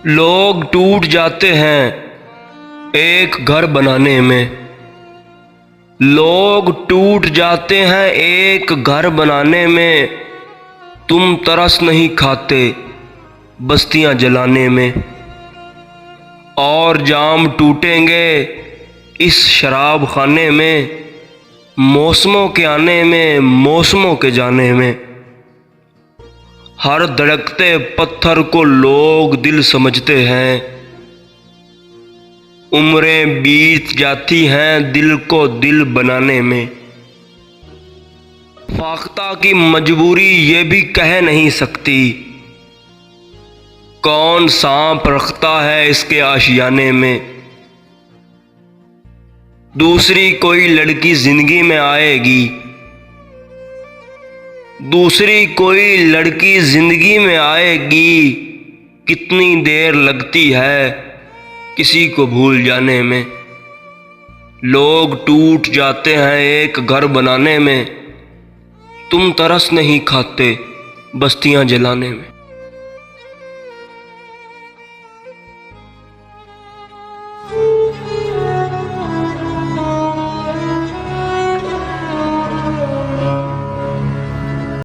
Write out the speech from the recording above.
लोग टूट जाते हैं एक घर बनाने में। लोग टूट जाते हैं एक घर बनाने में। तुम तरस नहीं खाते बस्तियां जलाने में। और जाम टूटेंगे इस शराब खाने में, मौसमों के आने में मौसमों के जाने में। हर धड़कते पत्थर को लोग दिल समझते हैं। उम्रें बीत जाती हैं दिल को दिल बनाने में। फाख्ता की मजबूरी ये भी कह नहीं सकती, कौन सांप रखता है इसके आशियाने में। दूसरी कोई लड़की जिंदगी में आएगी, दूसरी कोई लड़की जिंदगी में आएगी। कितनी देर लगती है किसी को भूल जाने में। लोग टूट जाते हैं एक घर बनाने में। तुम तरस नहीं खाते बस्तियां जलाने में।